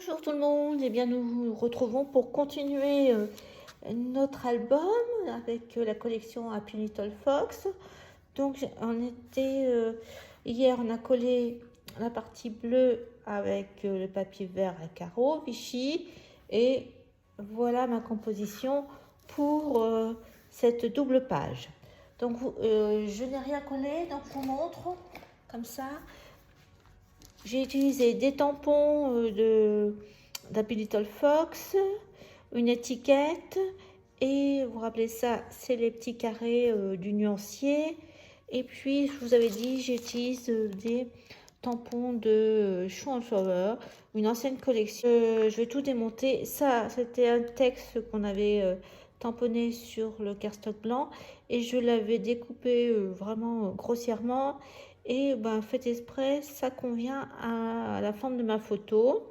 Bonjour tout le monde, et bien nous nous retrouvons pour continuer notre album avec la collection Happy Little Fox. Donc hier on a collé la partie bleue avec le papier vert à carreaux Vichy, et voilà ma composition pour cette double page. Donc je n'ai rien collé, donc je vous montre comme ça. J'ai utilisé des tampons d'Happy Little Fox, une étiquette, et vous rappelez ça, c'est les petits carrés du nuancier. Et puis, je vous avais dit, j'utilise des tampons de Show and Flower, une ancienne collection. Je vais tout démonter. Ça, c'était un texte qu'on avait tamponné sur le cardstock blanc, et je l'avais découpé vraiment grossièrement. Et ben, faites exprès, ça convient à la forme de ma photo.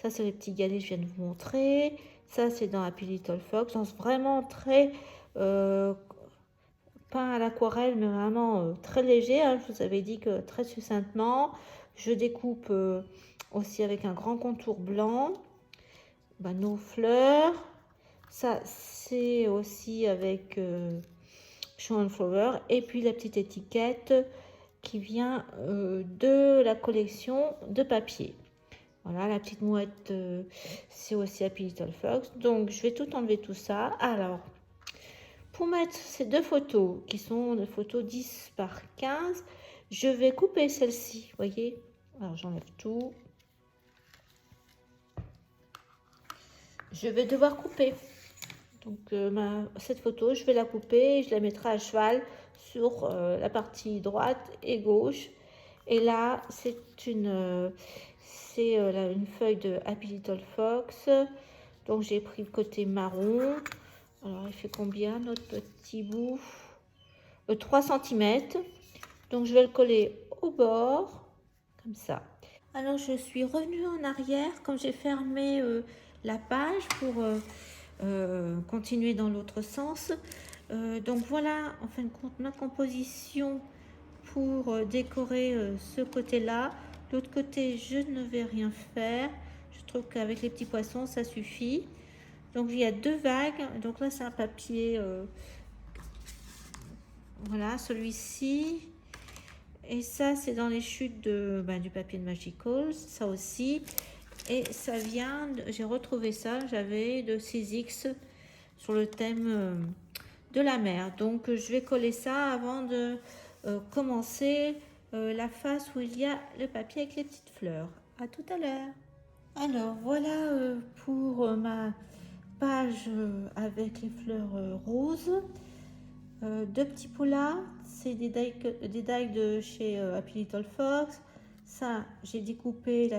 Ça, c'est les petits galets que je viens de vous montrer. Ça, c'est dans Happy Little Fox. Donc, vraiment très peint à l'aquarelle, mais vraiment très léger. Hein. Je vous avais dit que très succinctement. Je découpe aussi avec un grand contour blanc. Ben, nos fleurs. Ça, c'est aussi avec Show and Flower. Et puis, la petite étiquette qui vient de la collection de papier. Voilà, la petite mouette, c'est aussi Happy Little Fox. Donc, je vais tout enlever tout ça. Alors, pour mettre ces deux photos, qui sont des photos 10 par 15, je vais couper celle-ci, voyez. Alors, j'enlève tout. Je vais devoir couper. Donc, cette photo, je vais la couper et je la mettrai à cheval sur la partie droite et gauche. Et là, c'est une feuille de Happy Little Fox. Donc, j'ai pris le côté marron. Alors, il fait combien notre petit bout 3 cm. Donc, je vais le coller au bord, comme ça. Alors, je suis revenue en arrière quand j'ai fermé la page pour continuer dans l'autre sens. Donc, voilà, en fin de compte, ma composition pour décorer ce côté-là. L'autre côté, je ne vais rien faire. Je trouve qu'avec les petits poissons, ça suffit. Donc, il y a deux vagues. Donc là, c'est un papier, voilà, celui-ci. Et ça, c'est dans les chutes du papier de Magical, ça aussi. Et ça vient, j'ai retrouvé ça, j'avais de 6X sur le thème de la mer. Donc, je vais coller ça avant de commencer la face où il y a le papier avec les petites fleurs. À tout à l'heure. Alors, voilà pour ma page avec les fleurs roses. Deux petits pots là, c'est des die de chez Happy Little Fox. Ça, j'ai découpé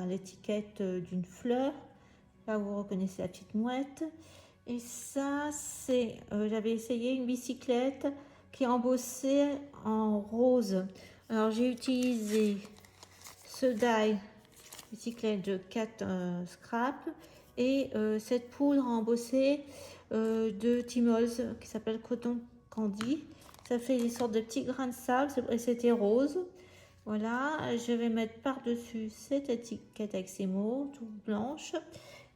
l'étiquette d'une fleur. Là, vous reconnaissez la petite mouette. Et ça, c'est, j'avais essayé une bicyclette qui est embossée en rose. Alors, j'ai utilisé ce die bicyclette de 4 scrap et cette poudre embossée de Timoz qui s'appelle Coton Candy. Ça fait des sortes de petits grains de sable et c'était rose. Voilà, je vais mettre par-dessus cette étiquette avec ces mots, tout blanche.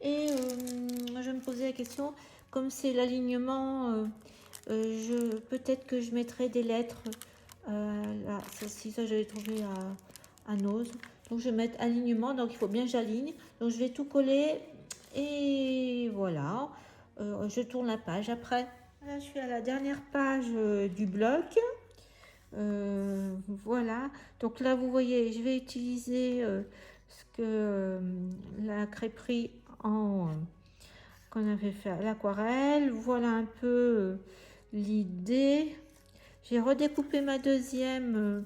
Et je me posais la question, comme c'est l'alignement, peut-être que je mettrai des lettres. Là, celle-ci, ça, je l'ai trouvé à Nose. Donc, je vais mettre alignement, donc il faut bien que j'aligne. Donc, je vais tout coller et voilà. Je tourne la page après. Là, je suis à la dernière page du bloc. Voilà, donc là vous voyez, je vais utiliser la crêperie qu'on avait fait à l'aquarelle. Voilà un peu l'idée. J'ai redécoupé ma deuxième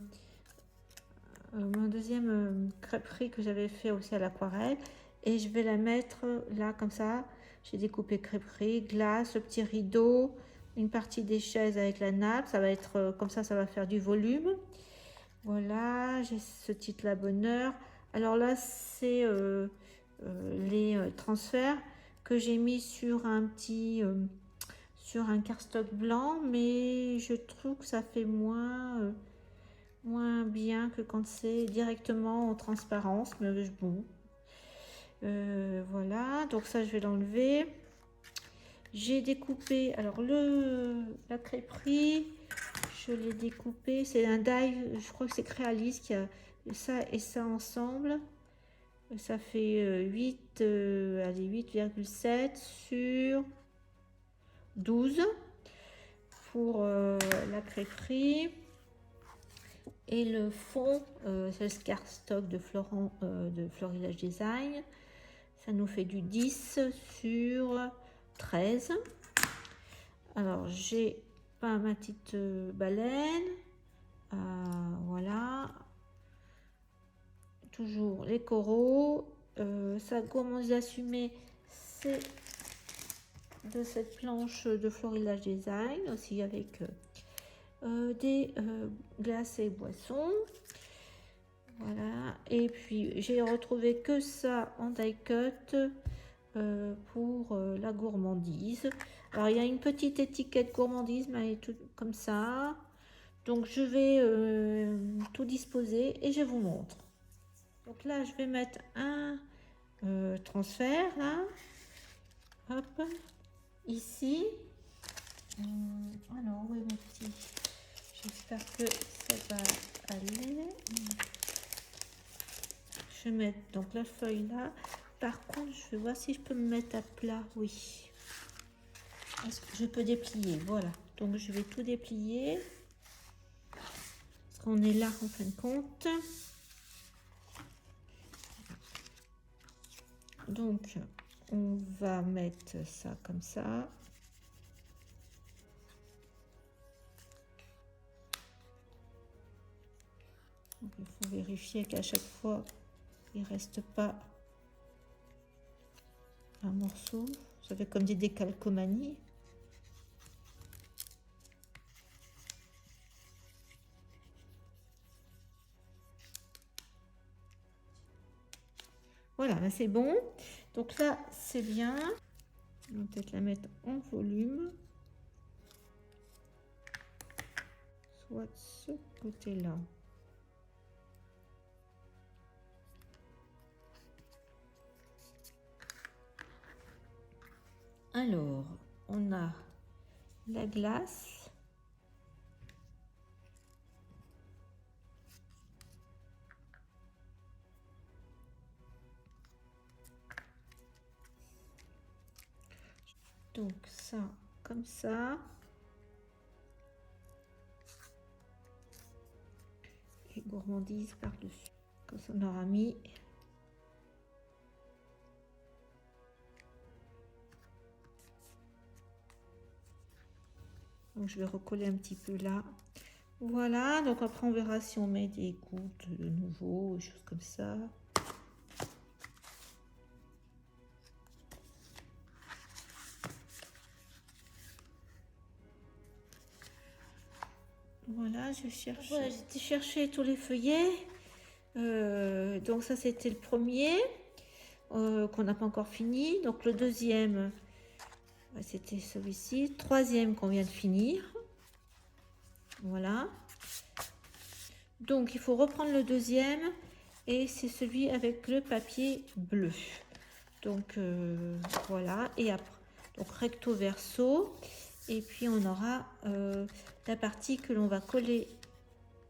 crêperie que j'avais fait aussi à l'aquarelle, et je vais la mettre là comme ça. J'ai découpé crêperie, glace, le petit rideau, une partie des chaises avec la nappe. Ça va être comme ça va faire du volume. Voilà, j'ai ce titre-là, bonheur. Alors là, c'est les transferts que j'ai mis sur sur un cardstock blanc, mais je trouve que ça fait moins bien que quand c'est directement en transparence. Mais bon, Voilà, donc ça je vais l'enlever. J'ai découpé, alors la crêperie, je l'ai découpé, c'est un die, je crois que c'est Créalis qui a ça et ça ensemble. Ça fait 8, allez, 8,7 sur 12 pour la crêperie. Et le fond, c'est le cardstock de Florent de Florilège Design. Ça nous fait du 10 sur 13. Alors, j'ai pas ma petite baleine. Voilà. Toujours les coraux. Sa gourmandise assumée, c'est de cette planche de Florilège Design, aussi avec des glaces et boissons. Voilà, et puis j'ai retrouvé que ça en die cut pour la gourmandise. Alors il y a une petite étiquette gourmandise, mais elle est tout comme ça. Donc je vais tout disposer et je vous montre. Donc là je vais mettre un transfert là. Hop, ici. Alors oui mon petit. J'espère que ça va aller. Je vais mettre donc la feuille là. Par contre, je vais voir si je peux me mettre à plat. Oui. Est-ce que je peux déplier? Voilà. Donc, je vais tout déplier. Parce qu'on est là en fin de compte. Donc, on va mettre ça comme ça. Donc, il faut vérifier qu'à chaque fois, il ne reste pas un morceau. Ça fait comme des décalcomanies. Voilà, là c'est bon. Donc là, c'est bien. On va peut-être la mettre en volume. Soit ce côté-là. Alors, on a la glace. Donc ça, comme ça. Et gourmandise par-dessus. Comme ça, on aura mis. Donc je vais recoller un petit peu là. Voilà, donc après on verra si on met des gouttes de nouveau, des choses comme ça. Voilà, je cherche. Voilà, j'ai été chercher tous les feuillets. Donc ça c'était le premier qu'on n'a pas encore fini. Donc le deuxième, c'était celui-ci. Troisième qu'on vient de finir. Voilà. Donc il faut reprendre le deuxième et c'est celui avec le papier bleu. Donc voilà. Et après, donc recto verso. Et puis on aura la partie que l'on va coller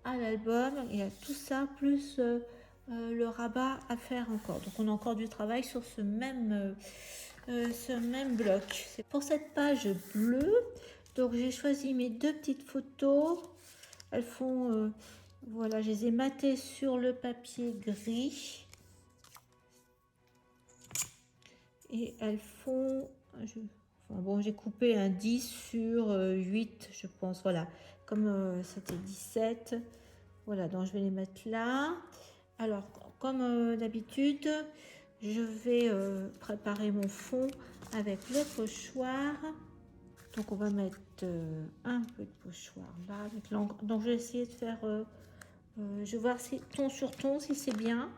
à l'album. Il y a tout ça plus le rabat à faire encore. Donc on a encore du travail sur ce même bloc. C'est pour cette page bleue. Donc j'ai choisi mes deux petites photos. Elles font, voilà, je les ai matées sur le papier gris. Et elles font, enfin, bon, j'ai coupé un 10 sur 8, je pense, voilà. Comme c'était 17, voilà, donc je vais les mettre là. Alors, comme d'habitude, je vais préparer mon fond avec le pochoir. Donc on va mettre un peu de pochoir là avec l'encre. Donc je vais essayer de faire, je vais voir si ton sur ton, si c'est bien.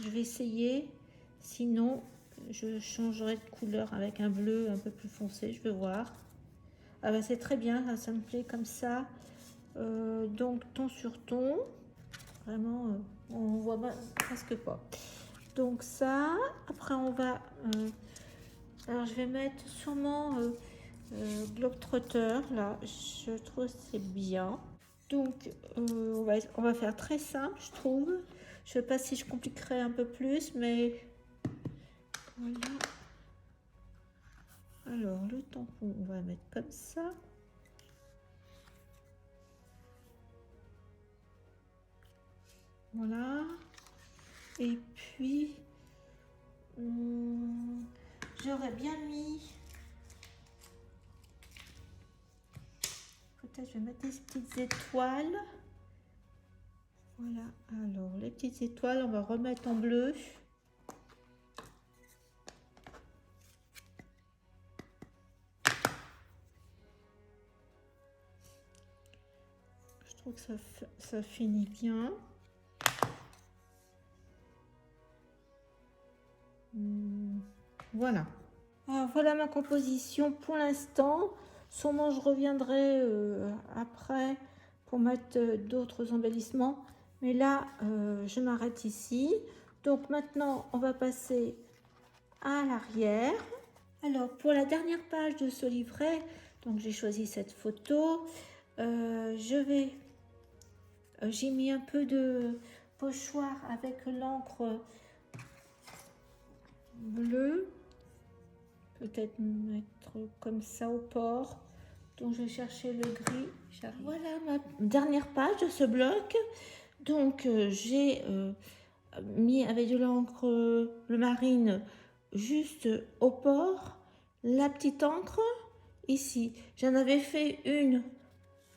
Je vais essayer, sinon je changerai de couleur avec un bleu un peu plus foncé, je vais voir. Ah bah c'est très bien, ça me plaît comme ça. Donc ton sur ton, vraiment on voit presque pas. Donc ça, après on va... alors je vais mettre sûrement Globetrotter, là, je trouve que c'est bien. Donc on va faire très simple, je trouve. Je ne sais pas si je compliquerai un peu plus, mais voilà. Alors le tampon, on va mettre comme ça. Voilà. Et puis, j'aurais bien mis... Peut-être je vais mettre des petites étoiles. Voilà. Alors, les petites étoiles, on va remettre en bleu. Je trouve que ça finit bien. Voilà. Alors, voilà ma composition pour l'instant. Sûrement je reviendrai après pour mettre d'autres embellissements. Mais là, je m'arrête ici. Donc maintenant, on va passer à l'arrière. Alors, pour la dernière page de ce livret, donc j'ai choisi cette photo. J'ai mis un peu de pochoir avec l'encre bleue. Peut-être mettre comme ça au port. Donc je vais chercher le gris. Voilà ma dernière page de ce bloc. Donc j'ai mis avec de l'encre bleu marine juste au port. La petite encre ici. J'en avais fait une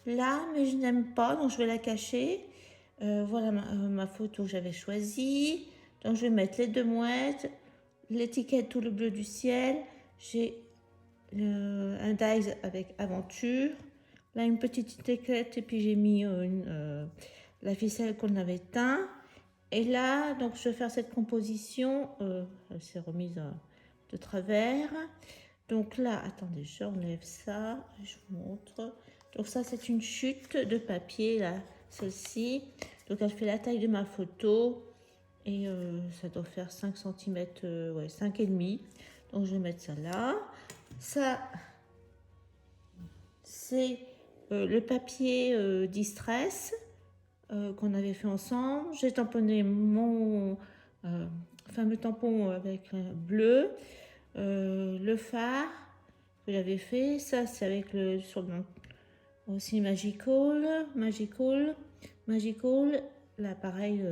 là, mais je n'aime pas, donc je vais la cacher. Voilà ma photo que j'avais choisie. Donc je vais mettre les deux mouettes, l'étiquette tout le bleu du ciel. J'ai un dies avec aventure. Là, une petite étiquette et puis j'ai mis la ficelle qu'on avait teint. Et là, donc je vais faire cette composition. Elle s'est remise de travers. Donc là, attendez, j'enlève ça. Je vous montre. Donc ça, c'est une chute de papier, là, celle-ci. Donc elle fait la taille de ma photo. Et ça doit faire 5 cm, ouais, 5,5. Donc je vais mettre ça là. Ça, c'est le papier Distress qu'on avait fait ensemble. J'ai tamponné mon fameux tampon avec bleu. Le phare que j'avais fait, ça c'est avec le sur le aussi Magical, là pareil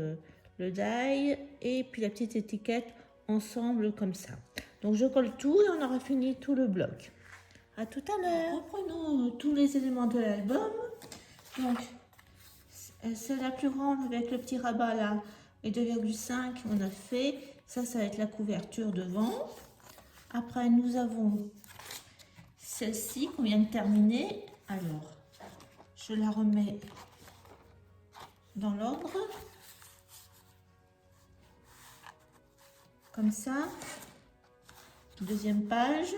le die et puis la petite étiquette ensemble comme ça. Donc je colle tout et on aura fini tout le bloc. À tout à l'heure. Reprenons tous les éléments de l'album. Donc c'est la plus grande avec le petit rabat là et 2,5 on a fait. Ça va être la couverture devant. Après nous avons celle-ci qu'on vient de terminer. Alors je la remets dans l'ordre. Comme ça. Deuxième page.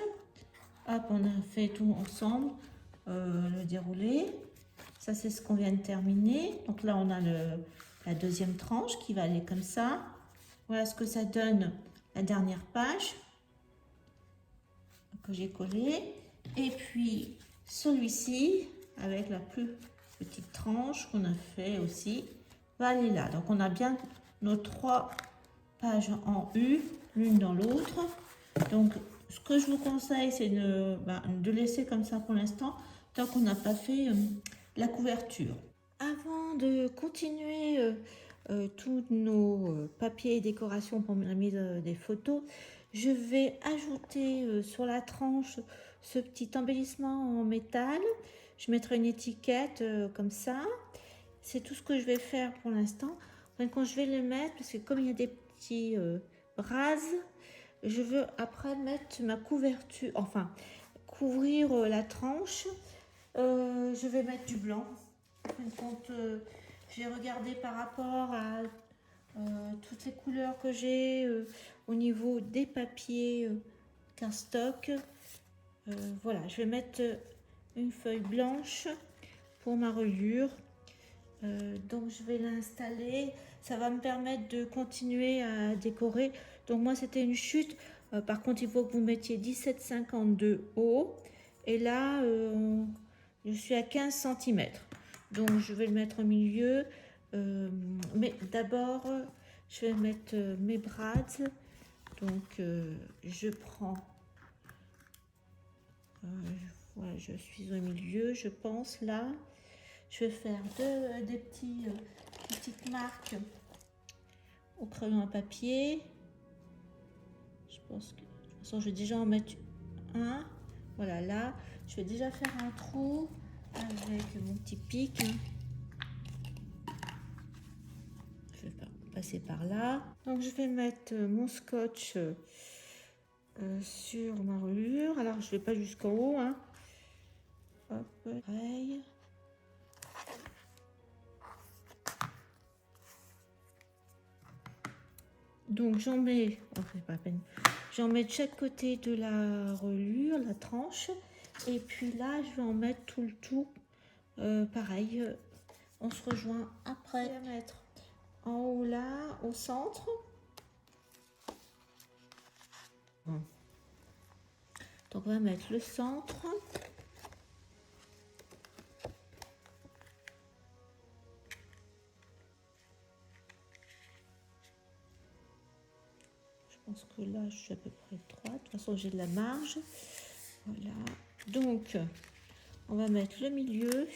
Hop, on a fait tout ensemble. Le déroulé. Ça, c'est ce qu'on vient de terminer. Donc là, on a la deuxième tranche qui va aller comme ça. Voilà ce que ça donne la dernière page que j'ai collée. Et puis, celui-ci, avec la plus petite tranche qu'on a fait aussi, va aller là. Donc, on a bien nos 3 pages en U, l'une dans l'autre. Donc, ce que je vous conseille, c'est de laisser comme ça pour l'instant, tant qu'on n'a pas fait la couverture. Avant de continuer tous nos papiers et décorations pour la mise des photos, je vais ajouter sur la tranche ce petit embellissement en métal. Je mettrai une étiquette comme ça. C'est tout ce que je vais faire pour l'instant. Quand je vais le mettre, parce que comme il y a des petits brasses, je veux après mettre ma couverture, enfin couvrir la tranche. Je vais mettre du blanc. Quand j'ai regardé par rapport à toutes les couleurs que j'ai au niveau des papiers cardstock. Voilà, je vais mettre une feuille blanche pour ma reliure. Donc je vais l'installer. ça va me permettre de continuer à décorer. Donc moi c'était une chute, par contre il faut que vous mettiez 17,50 de haut, et là je suis à 15 cm, donc je vais le mettre au milieu. Mais d'abord je vais mettre mes brads. Donc je prends, voilà, je suis au milieu, je pense là. Je vais faire des petites marques au crayon à papier. Je pense que de toute façon je vais déjà en mettre un. Voilà, là je vais déjà faire un trou avec mon petit pic. Je vais passer par là. Donc je vais mettre mon scotch sur ma reliure. Alors je vais pas jusqu'en haut, hein. Hop, pareil. Donc j'en mets, oh, c'est pas la peine, j'en mets de chaque côté de la reliure, la tranche, et puis là je vais en mettre tout le tour. Pareil, on se rejoint après. Je vais mettre en haut là, au centre. Donc on va mettre le centre. Je pense que là je suis à peu près droite. De toute façon j'ai de la marge. Voilà. Donc on va mettre le milieu.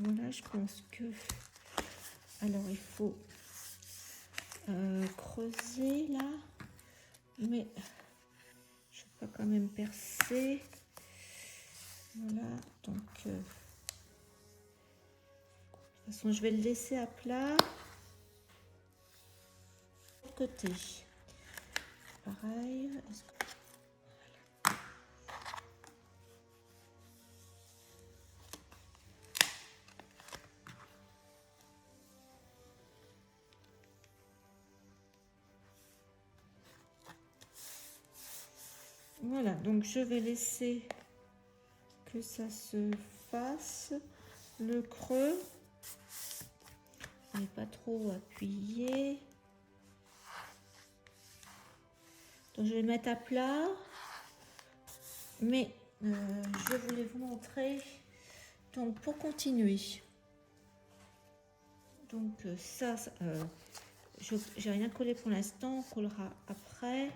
Voilà, je pense que... Alors, il faut creuser là. Mais je vais pas quand même percer. Voilà, donc... de toute façon, je vais le laisser à plat. De côté. Pareil. Voilà, donc je vais laisser que ça se fasse. Le creux, n'est pas trop appuyé. Donc je vais le mettre à plat. Mais je voulais vous montrer. Donc pour continuer. Donc ça j'ai rien collé pour l'instant, on collera après.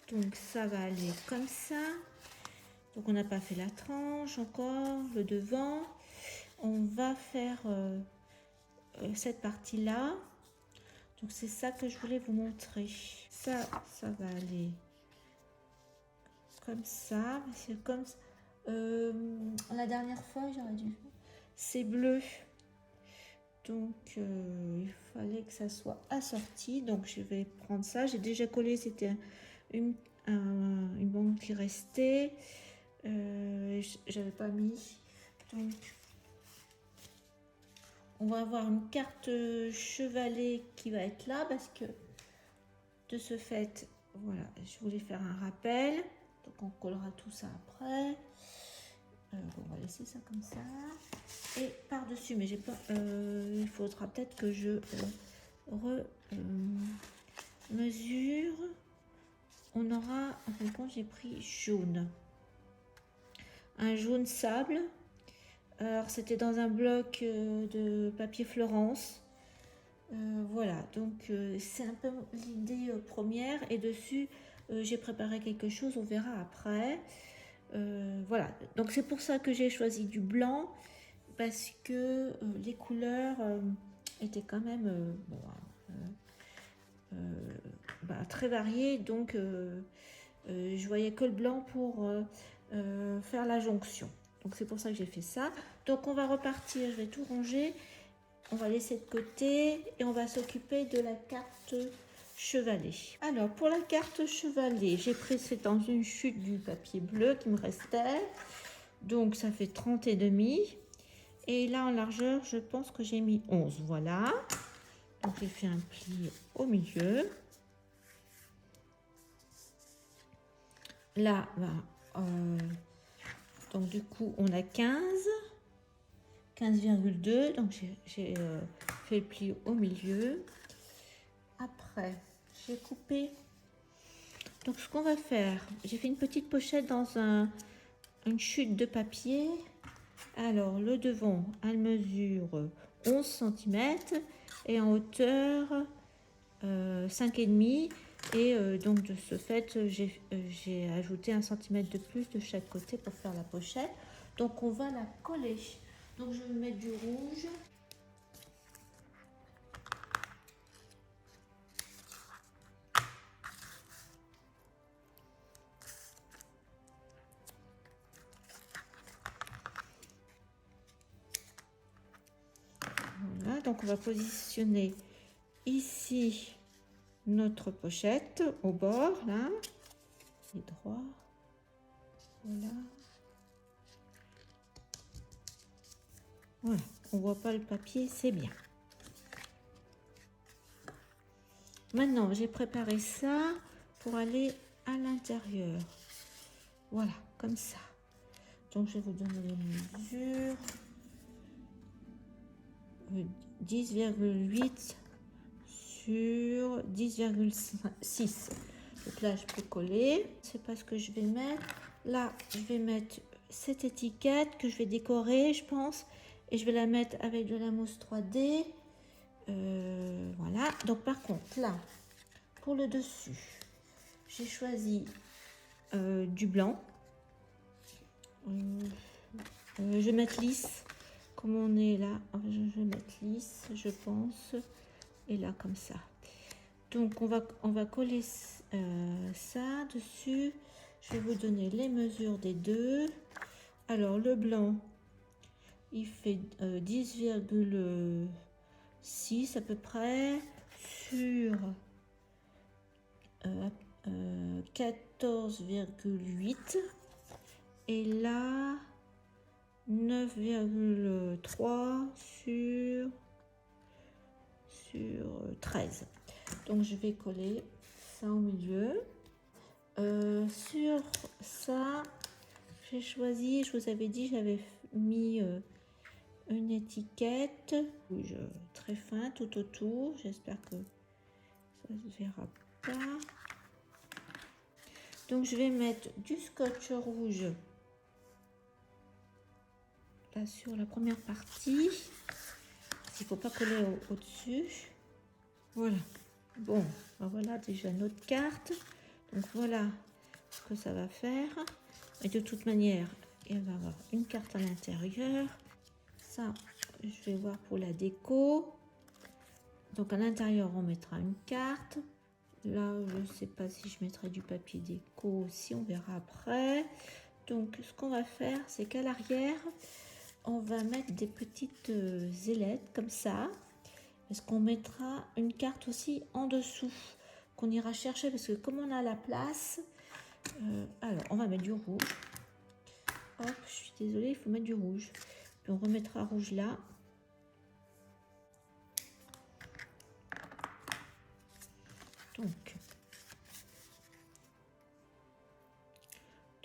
Donc ça va aller comme ça. Donc on n'a pas fait la tranche encore, le devant. On va faire cette partie là. Donc c'est ça que je voulais vous montrer. Ça va aller comme ça. C'est comme ça. La dernière fois j'aurais dû. C'est bleu. Donc il fallait que ça soit assorti. Donc je vais prendre ça. J'ai déjà collé, c'était une bande qui restait. J'avais pas mis. Donc on va avoir une carte chevalet qui va être là parce que de ce fait, voilà, je voulais faire un rappel. Donc on collera tout ça après. On va laisser ça comme ça. Et par-dessus, mais j'ai pas. Il faudra peut-être que je mesure. On aura, en fin de compte, j'ai pris jaune. Un jaune sable. Alors c'était dans un bloc de papier Florence. Voilà, donc c'est un peu l'idée première. Et dessus, j'ai préparé quelque chose, on verra après. Voilà, donc c'est pour ça que j'ai choisi du blanc. Parce que les couleurs étaient quand même très variées. Donc je voyais que le blanc pour faire la jonction. Donc c'est pour ça que j'ai fait ça. Donc on va repartir, je vais tout ranger. on va laisser de côté et on va s'occuper de la carte chevalet. Alors, pour la carte chevalet, j'ai pressé dans une chute du papier bleu qui me restait. Donc, ça fait 30 et demi. Et là, en largeur, je pense que j'ai mis 11. Voilà. Donc, j'ai fait un pli au milieu. Là, donc du coup, on a 15,2. Donc, j'ai fait le pli au milieu. Après, j'ai coupé. Donc, ce qu'on va faire, j'ai fait une petite pochette dans une chute de papier. Alors, le devant, elle mesure 11 cm et en hauteur 5,5. Et donc, de ce fait, j'ai ajouté 1 cm de plus de chaque côté pour faire la pochette. Donc, on va la coller. Donc, je vais mettre du rouge. Voilà, donc on va positionner ici notre pochette au bord, là, et droit, voilà. Voilà, on voit pas le papier, c'est bien. Maintenant, j'ai préparé ça pour aller à l'intérieur. Voilà, comme ça. Donc, je vais vous donner les mesures. 10,8 sur 10,6. Donc là, je peux coller. C'est pas ce que je vais mettre. Là, je vais mettre cette étiquette que je vais décorer, je pense. Et je vais la mettre avec de la mousse 3D. Voilà. Donc, par contre, là, pour le dessus, j'ai choisi du blanc. Je vais mettre lisse. Comme on est là, je vais mettre lisse, je pense. Et là, comme ça. Donc, on va coller ça dessus. Je vais vous donner les mesures des deux. Alors, le blanc, il fait 10,6 à peu près sur 14,8. Et là, 9,3 sur 13. Donc, je vais coller ça au milieu. Sur ça, j'ai choisi, je vous avais dit, j'avais mis une étiquette rouge très fin tout autour. J'espère que ça ne se verra pas. Donc, je vais mettre du scotch rouge là sur la première partie. Il ne faut pas coller au-dessus. Voilà. Bon, ben voilà déjà notre carte. Donc voilà ce que ça va faire. Et de toute manière, il va y avoir une carte à l'intérieur. Ça, je vais voir pour la déco. Donc à l'intérieur, on mettra une carte. Là, je ne sais pas si je mettrai du papier déco aussi, on verra après. Donc ce qu'on va faire, c'est qu'à l'arrière, on va mettre des petites ailettes comme ça. Est-ce qu'on mettra une carte aussi en dessous qu'on ira chercher parce que comme on a la place, alors on va mettre du rouge. Hop, je suis désolée, il faut mettre du rouge. Puis on remettra rouge là.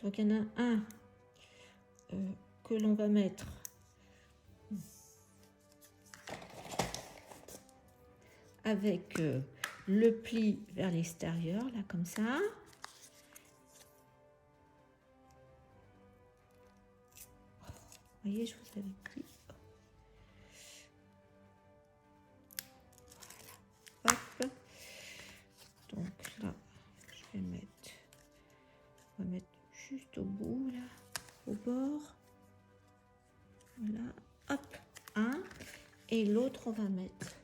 Donc il y en a un que l'on va mettre avec le pli vers l'extérieur, là comme ça. Vous voyez, je vous avais dit. Voilà. Hop. Donc là, je vais mettre, on va mettre juste au bout, là, au bord. Voilà. Hop, un. Et l'autre, on va mettre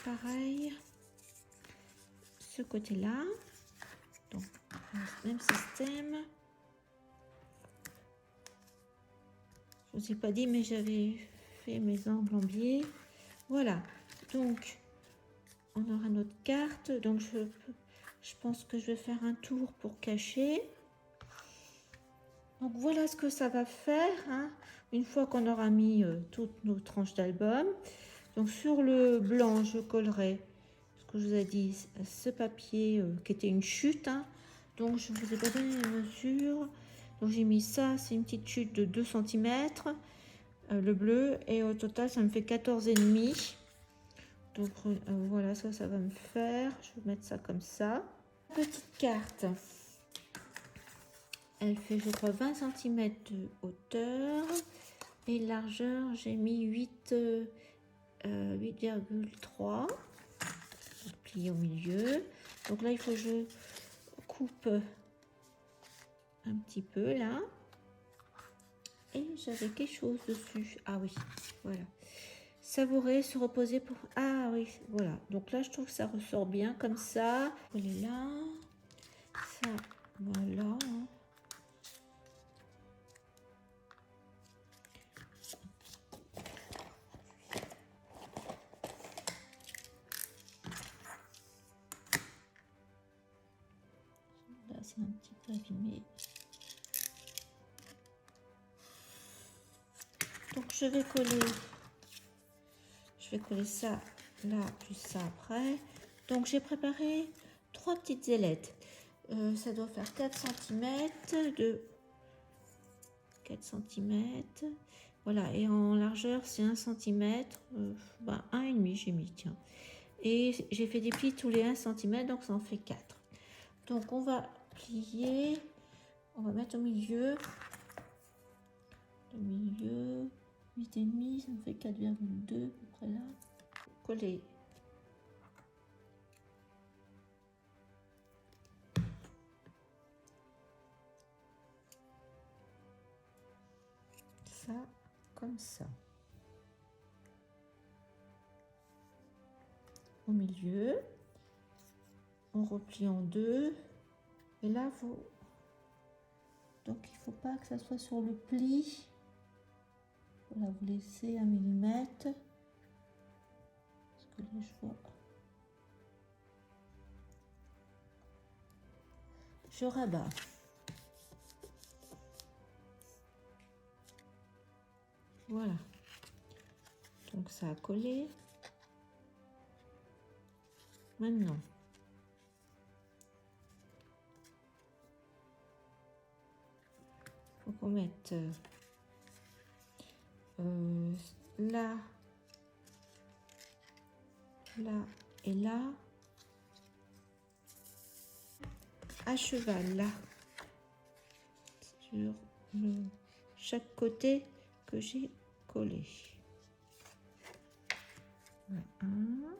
pareil, ce côté-là. Donc, même système. Je ne vous ai pas dit, mais j'avais fait mes angles en biais. Voilà, donc on aura notre carte. Donc je pense que je vais faire un tour pour cacher. Donc voilà ce que ça va faire, hein, une fois qu'on aura mis toutes nos tranches d'album. Donc sur le blanc, je collerai ce que je vous ai dit, ce papier qui était une chute. Hein. Donc je vous ai pas donné les mesures. Donc j'ai mis ça, c'est une petite chute de 2 cm, le bleu, et au total ça me fait 14,5. Donc voilà, ça va me faire. Je vais mettre ça comme ça. Petite carte. Elle fait, je crois, 20 cm de hauteur. Et largeur, j'ai mis 8,3. Plié au milieu. Donc là, il faut que je coupe un petit peu là. Et j'avais quelque chose dessus. Ah oui, voilà. Savourer, se reposer pour... Ah oui, voilà. Donc là, je trouve que ça ressort bien comme ça. Elle est là. Ça, voilà. Là, c'est un petit peu abîmé. Donc, je vais coller ça là, puis ça après. Donc, j'ai préparé 3 petites ailettes. Ça doit faire 4 cm de 4 cm. Voilà, et en largeur, c'est 1 cm. 1,5 j'ai mis, tiens. Et j'ai fait des plis tous les 1 cm, donc ça en fait 4. Donc, on va plier. On va mettre au milieu. Le milieu, 8,5, ça me fait 4,2 à peu près là. Coller. Ça, comme ça. Au milieu, on replie en deux. Et là, donc il faut pas que ça soit sur le pli. Voilà, vous laissez 1 mm. Parce que là, je vois. Je rabats. Voilà. Donc ça a collé. Maintenant, faut qu'on mette là, là et là, à cheval là, sur chaque côté que j'ai collé. Voilà, un.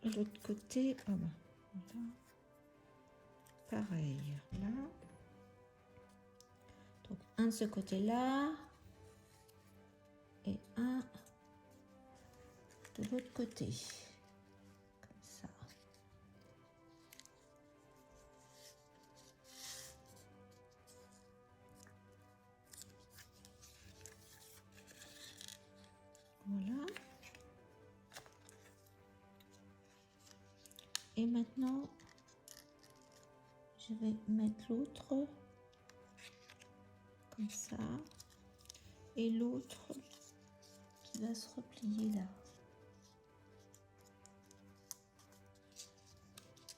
Et l'autre côté, oh ben, voilà. Pareil, là. Donc un de ce côté-là et un de l'autre côté, comme ça. Voilà. Et maintenant, je vais mettre l'autre comme ça et l'autre qui va se replier là.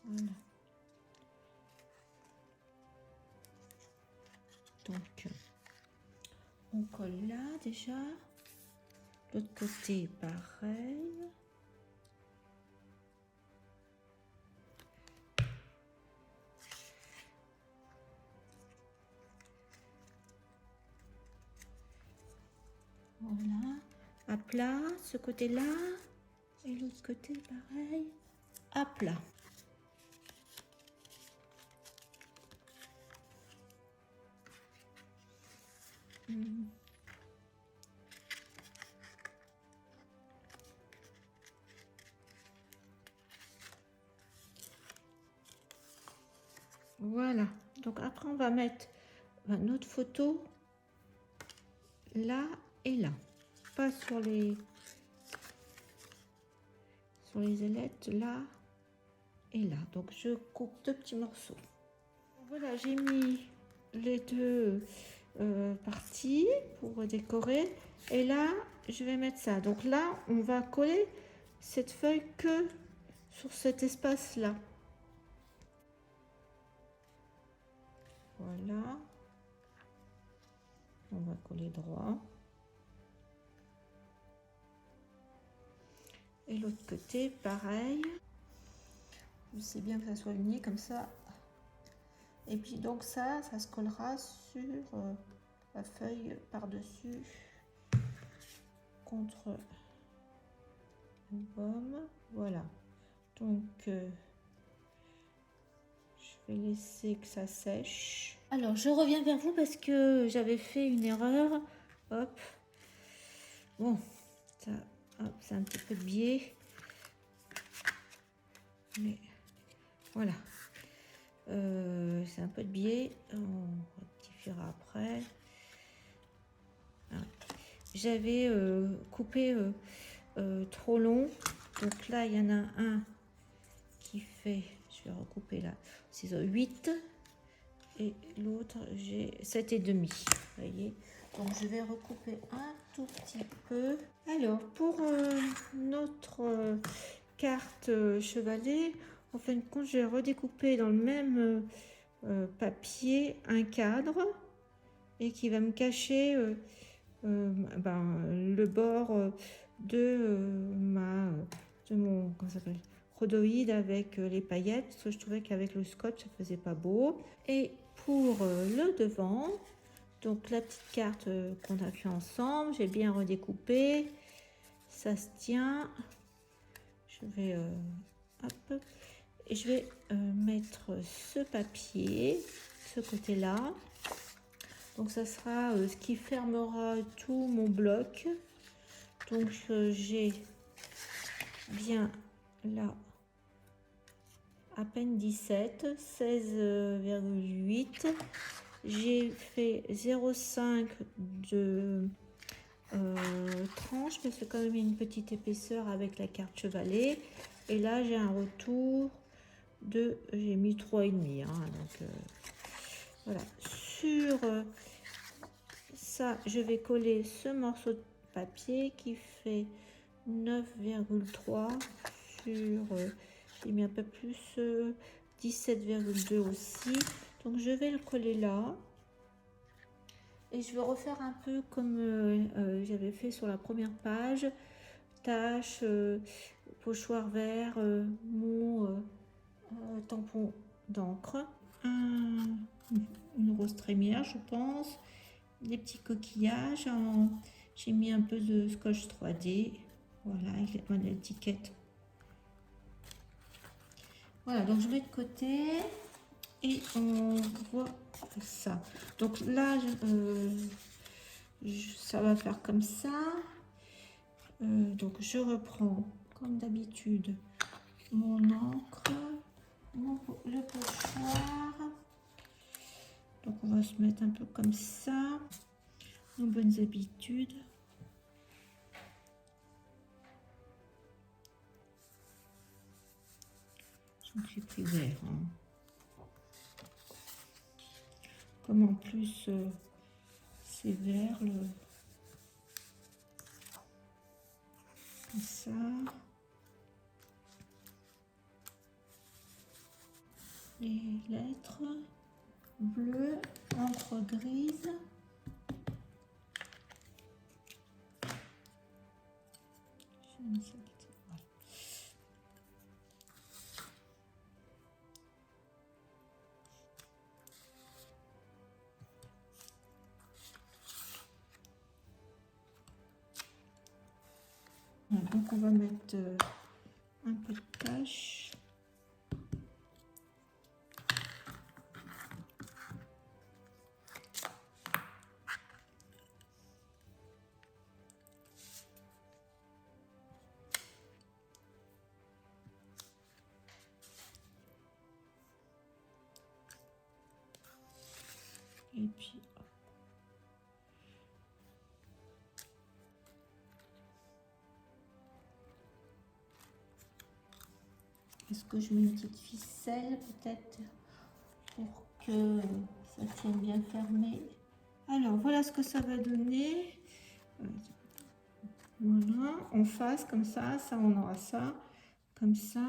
Voilà. Donc, on colle là déjà. L'autre côté, pareil. Voilà. À plat, ce côté-là. Et l'autre côté, pareil. À plat. Voilà. Donc après, on va mettre notre photo là et là. pas sur les ailettes là et là. Donc je coupe 2 petits morceaux. Voilà, j'ai mis les 2 parties pour décorer. Et là, je vais mettre ça. Donc là, on va coller cette feuille que sur cet espace-là. Voilà. On va coller droit. Et l'autre côté, pareil. C'est bien que ça soit uni comme ça. Et puis donc ça se collera sur la feuille par-dessus contre l'album. Voilà. Donc je vais laisser que ça sèche. Alors je reviens vers vous parce que j'avais fait une erreur. Hop. Bon, ça, hop, c'est un petit peu de biais. Mais voilà. C'est un peu de biais. On rectifiera après. J'avais coupé trop long. Donc là, il y en a un qui fait, je vais recouper là, 8 et l'autre j'ai 7,5. Vous voyez, donc je vais recouper un tout petit peu. Alors pour notre carte chevalet, en fin de compte, j'ai redécoupé dans le même papier un cadre et qui va me cacher le bord de mon comment ça s'appelle, rhodoïde avec les paillettes, parce que je trouvais qu'avec le scotch ça faisait pas beau. Et pour le devant, donc la petite carte qu'on a fait ensemble, j'ai bien redécoupé, ça se tient. Je vais hop, et je vais mettre ce papier, ce côté là. Donc ça sera ce qui fermera tout mon bloc. Donc j'ai bien là à peine 17, 16,8. J'ai fait 0,5 de tranche, mais c'est quand même une petite épaisseur avec la carte chevalet. Et là j'ai un retour de, j'ai mis 3,5. Donc voilà. Sur ça, je vais coller ce morceau de papier qui fait 9,3 sur, j'ai mis un peu plus, 17,2 aussi. Donc je vais le coller là. Et je vais refaire un peu comme j'avais fait sur la première page. Tache, pochoir vert, mon tampon d'encre. Une rose trémière, je pense. Des petits coquillages. J'ai mis un peu de scotch 3D. Voilà, avec mon étiquette. Voilà, donc je mets de côté. Et on voit ça. Donc là, ça va faire comme ça. Donc je reprends, comme d'habitude, mon encre, le pochoir. Donc on va se mettre un peu comme ça, nos bonnes habitudes. Donc j'ai pris vert. Comme en plus c'est vert, comme ça. Les lettres bleues, encre grise. Donc on va mettre un peu de tache. Et puis hop. Est-ce que je mets une petite ficelle peut-être pour que ça tienne bien fermé? Alors voilà ce que ça va donner. Voilà, en face comme ça on aura ça comme ça.